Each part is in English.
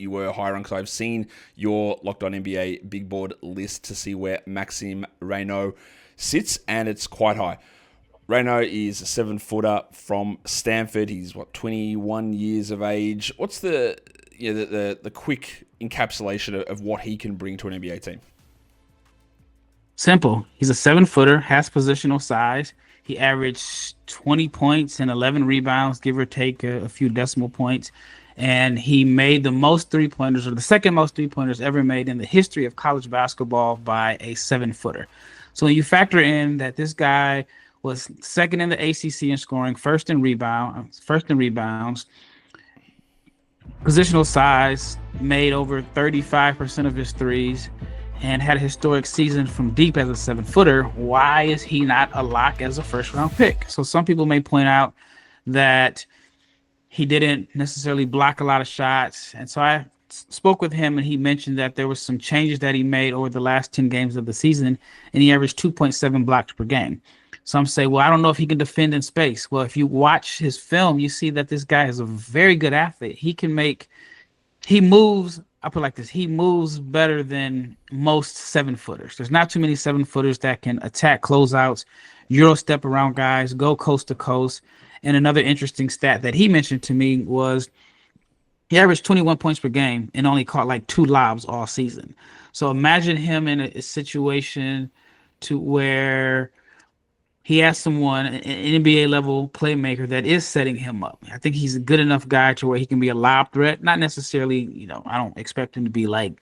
you were higher on, because I've seen your Locked On NBA big board list to see where Maxime Raynaud sits, and it's quite high. Raynaud is a 7-footer from Stanford. He's 21 years of age. What's the quick encapsulation of what he can bring to an NBA team? Simple. He's a 7-footer, has positional size. He averaged 20 points and 11 rebounds, give or take a few decimal points. And he made the most three-pointers, or the second most three-pointers ever made in the history of college basketball by a 7-footer. So when you factor in that this guy was second in the ACC in scoring, first in rebounds, positional size, made over 35% of his threes, and had a historic season from deep as a 7-footer, why is he not a lock as a first-round pick? So some people may point out that he didn't necessarily block a lot of shots. And so I spoke with him, and he mentioned that there were some changes that he made over the last 10 games of the season, and he averaged 2.7 blocks per game. Some say, well, I don't know if he can defend in space. Well, if you watch his film, you see that this guy is a very good athlete. He moves, I put it like this, he moves better than most 7-footers. There's not too many 7-footers that can attack closeouts, Euro step around guys, go coast to coast. And another interesting stat that he mentioned to me was he averaged 21 points per game and only caught like 2 lobs all season. So imagine him in a situation to where he has someone, an NBA level playmaker, that is setting him up. I think he's a good enough guy to where he can be a lob threat. Not necessarily, I don't expect him to be like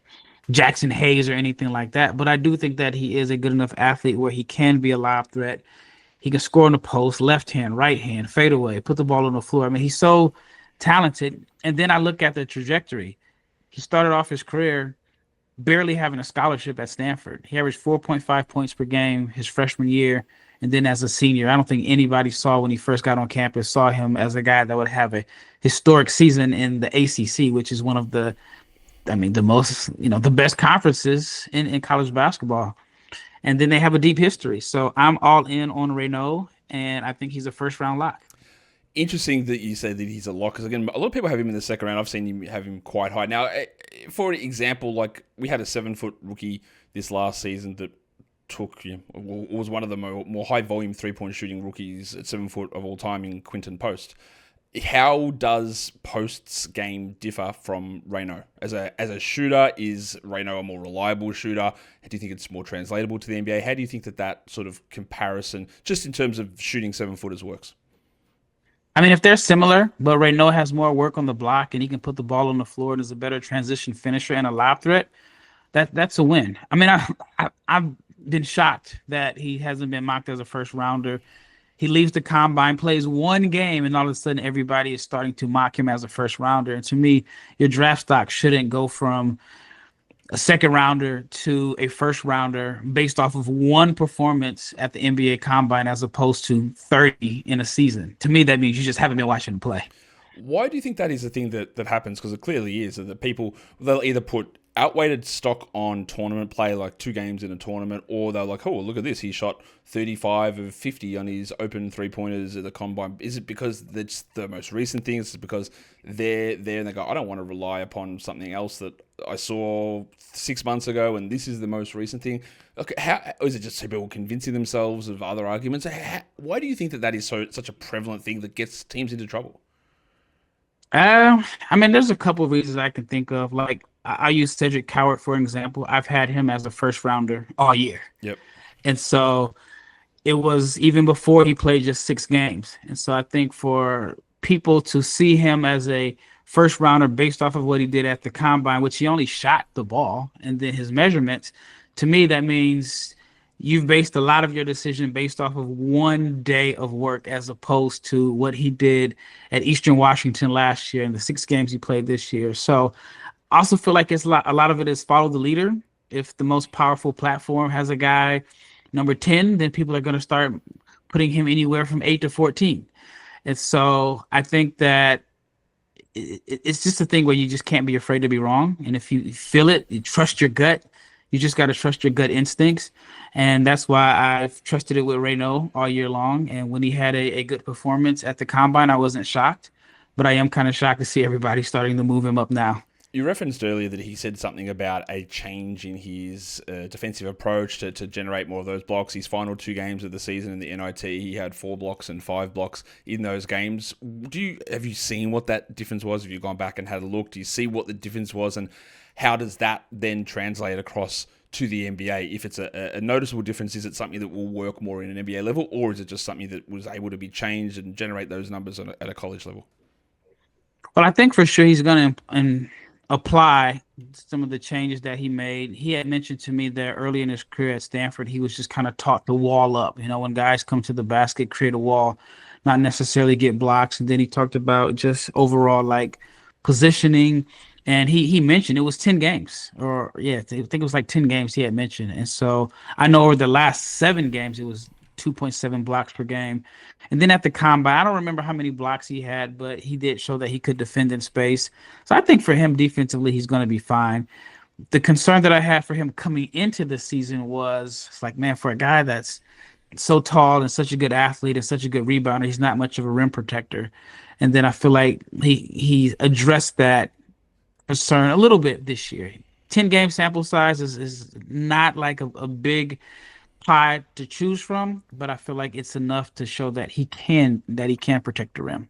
Jackson Hayes or anything like that, but I do think that he is a good enough athlete where he can be a lob threat. He can score in the post, left hand, right hand, fade away, put the ball on the floor. I mean, he's so talented. And then I look at the trajectory. He started off his career barely having a scholarship at Stanford. He averaged 4.5 points per game his freshman year. And then as a senior, I don't think anybody saw when he first got on campus, saw him as a guy that would have a historic season in the ACC, which is one of the most, the best conferences in college basketball. And then they have a deep history. So I'm all in on Raynaud, and I think he's a first-round lock. Interesting that you say that he's a lock, because again, a lot of people have him in the second round. I've seen him have him quite high. Now, for example, like we had a 7-foot rookie this last season that was one of the more high-volume three-point shooting rookies at 7 foot of all time in Quinton Post. How does Post's game differ from Raynaud? As a shooter, is Raynaud a more reliable shooter? Do you think it's more translatable to the NBA? How do you think that sort of comparison, just in terms of shooting 7-footers, works? I mean, if they're similar, but Raynaud has more work on the block and he can put the ball on the floor and is a better transition finisher and a lob threat, that's a win. I mean, I've been shocked that he hasn't been mocked as a first rounder. He leaves the combine, plays one game, and all of a sudden everybody is starting to mock him as a first rounder. And to me, your draft stock shouldn't go from a second rounder to a first rounder based off of one performance at the NBA combine as opposed to 30 in a season. To me, that means you just haven't been watching him play. Why do you think that is a thing that happens? Because it clearly is, that people, they'll either put outweighted stock on tournament play, like 2 games in a tournament, or they're like, oh, look at this, he shot 35 of 50 on his open three-pointers at the combine. Is it because that's the most recent thing? Is it because they're there and they go, I don't want to rely upon something else that I saw 6 months ago and this is the most recent thing? Okay, or is it just people convincing themselves of other arguments? Why do you think that is such a prevalent thing that gets teams into trouble? I mean, there's a couple of reasons I can think of. Like, I use Cedric Coward, for example. I've had him as a first rounder all year. Yep. And so it was even before he played just 6 games. And so I think for people to see him as a first rounder based off of what he did at the combine, which he only shot the ball, and then his measurements, to me, that means you've based a lot of your decision based off of one day of work as opposed to what he did at Eastern Washington last year and the 6 games he played this year. So I also feel like it's a lot of it is follow the leader. If the most powerful platform has a guy number 10, then people are going to start putting him anywhere from 8 to 14. And so I think that it's just a thing where you just can't be afraid to be wrong. And if you feel it, you trust your gut. You just got to trust your gut instincts. And that's why I've trusted it with Raynaud all year long. And when he had a good performance at the combine, I wasn't shocked. But I am kind of shocked to see everybody starting to move him up now. You referenced earlier that he said something about a change in his defensive approach to generate more of those blocks. His final 2 games of the season in the NIT, he had 4 blocks and 5 blocks in those games. Have you seen what that difference was? Have you gone back and had a look? Do you see what the difference was, and how does that then translate across to the NBA? If it's a noticeable difference, is it something that will work more in an NBA level, or is it just something that was able to be changed and generate those numbers at a college level? Well, I think for sure he's going to apply some of the changes that he made. He had mentioned to me that early in his career at Stanford, he was just kind of taught to wall up. When guys come to the basket, create a wall, not necessarily get blocks. And then he talked about just overall like positioning. And he mentioned it was 10 games, or I think it was like 10 games he had mentioned. And so I know over the last 7 games, it was 2.7 blocks per game. And then at the combine, I don't remember how many blocks he had, but he did show that he could defend in space. So I think for him defensively, he's going to be fine. The concern that I had for him coming into the season was, it's like, man, for a guy that's so tall and such a good athlete and such a good rebounder, he's not much of a rim protector. And then I feel like he addressed that concern a little bit this year. 10-game sample size is not like a big pie to choose from, but I feel like it's enough to show that he can protect the rim.